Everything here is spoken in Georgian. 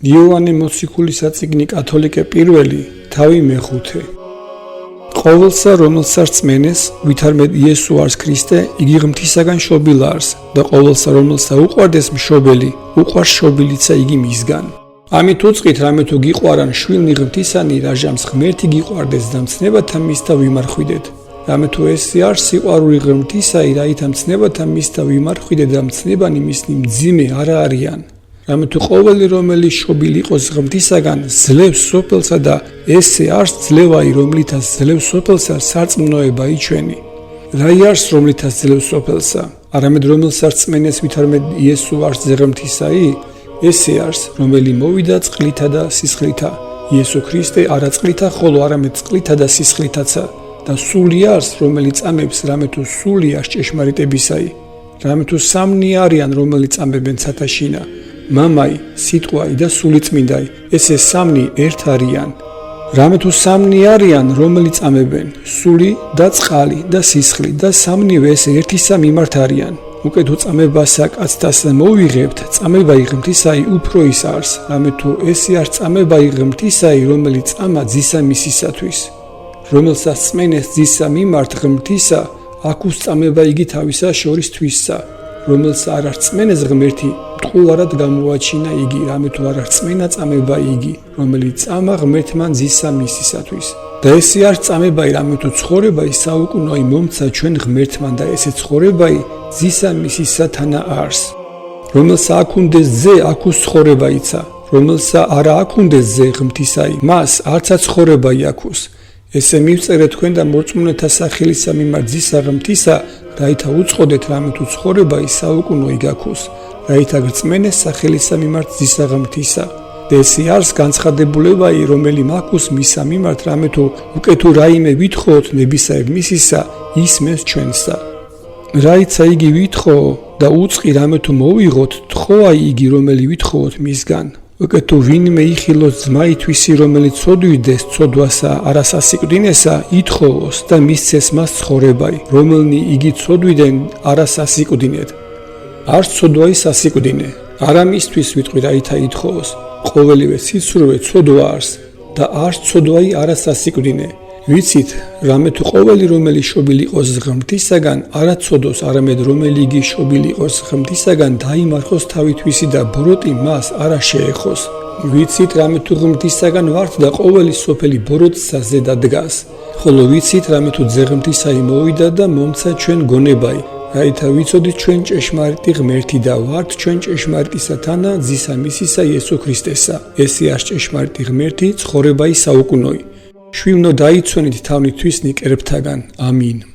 იოანე მოციქულის წიგნი კათოლიკე პირველი, თავი მეხუთე. ყოველსა, რომელსაც რწმენეს, ვითარმედ იესო არის ქრისტე, იგი ღმრთისაგან შობილ არის და ყოველსა, რომელსა უყვარდეს მშობელი, უყვარს შობილიცა იგი მისგან. ამით უწყით, რამე თუ გიყვარან შვილნი ღმრთისანი, რაჟამს ღმერთი გიყვარდეს და მცნებათა მისთა ვიმარხვიდეთ. რამე თუ ესე არის სიყვარული ღმრთისაი, რაითა მცნებათა მისთა ვიმარხვიდეთ და მცნებანი მისნი მძიმე არა არიან. რამე თუ ყოველი რომელიც შობილი იყოს ღმრთისაგან ძლევს სოფელსა და ესე არის ძლევაი რომლითაც ძლევს სოფელსა სარწმუნოება იჩვენი. რაი არის რომლითაც ძლევს სოფელსა? არამედ რომელსაც რწმენეს ვითარმედ იესო არის ღმრთისაი, ესე არის რომელი მოვიდა წყლითა და სისხლითა. იესო ქრისტე არა წყლითა, ხოლო არამედ წყლითა და სისხლითაცა და სული არის რომელიც წამებს რამე თუ სული არის ჭეშმარიტებისაი. რამე თუ სამნი არიან რომელიც წამებენ ცათაშინა. მამაი, სიტყვაი და სულიწმინდაი, ესე სამნი ერთ არიან. რამე თუ სამნი არიან, რომელიც წამებენ, სული და წყალი და სისხლი და სამნივე ესე ერთისა მიმართ არიან. უკეთ უწამებასა კაცთას მოვიღებთ, წამებაი ღმრთისაი უფრო ის არის, რამე თუ ესე არ წამებაი ღმრთისაი, რომელიც წამა ძისა მისისათვის. რომელსაც წმენეს ძისა მიმართ ღმრთისა, აქუს წამება იგი თავისა შორის თვისსა. რომელსაც არ არწმენეს ღმერთი, მტყუარად გამოაჩინა იგი, რამე თუ არ არწმენა წამება იგი, რომელიც წამა ღმერთმა ძისა მისისათვის. და ესე არ წამებაი, რამე თუ ცხოვრებაი საუკუნოი მომცა ჩვენ ღმერთმა და ესე ცხოვრებაი ძისა მისისათანა არს. რომელსაც აქუნდეს ძე, აქუს ცხოვრებაიცა. რომელსაც არა აქუნდეს ძე ღმრთისაი, მას არცა ცხოვრებაი აქუს. ესე მივწერეთ თქვენ და მორწმუნეთა სახელისა მიმართ ძისა ღმრთისა, რაითა უწყოდეთ რამე თუ ცხოვრებაი საუკუნოი გაქუს, რაითა გრწმენეს სახელისა მიმართ ძისა ღმრთისა. და ესე არის განცხადებულებაი, რომელი მაქუს მისა მიმართ, რამე თუ უკეთო რაიმე ვითხოვოთ ნებისაებ მისისა, ისმენს ჩვენსა. რაიცა იგი ვითხოვო და უწყი რამე თუ მოვიღოთ, თხოვაი იგი რომელი ვითხოვოთ მისგან. უკეთო ვინმე იხილოს ძმაითვისი, რომელიც ცოდვიდეს ცოდვასა არა სასიკვდინესა, ითხოვოს და მისცეს მას ცხოვრებაი, რომელნი იგი ცოდვიდან არა სასიკვდინედ. არც ცოდვაი სასიკვდინე, არა მისთვის ვიტყვი რაითა ითხოვოს. ყოველივე სიცრუე ცოდვა არის და არც ცოდვაი არა სასიკვდინე. ვიცით, რამე თუ ყოველი რომელი შობილი იყოს ღმრთისაგან, არა ცოდოს, არამედ რომელი იგი შობილი იყოს ღმრთისაგან, დაიმარხოს თავითვისი და ბოროტი მას არა შეეხოს. ვიცით, რამე თუ ღმრთისაგან ვართ და ყოველი სოფელი ბოროტსა ზედა დგას. ხოლო ვიცით, რამე თუ ძე ღმრთისაი მოვიდა და მომცა ჩვენ გონებაი, რაითა ვიცოდით ჩვენ ჭეშმარიტი ღმერთი და ვართ ჩვენ ჭეშმარიტისათანა ძისა მისისა იესო ქრისტესა. ესე არის ჭეშმარიტი ღმერთი, ცხოვრებაი საუკუნოი. შვილნო დაიცვენით თავნით თვისნი კერებთაგან. ამინ.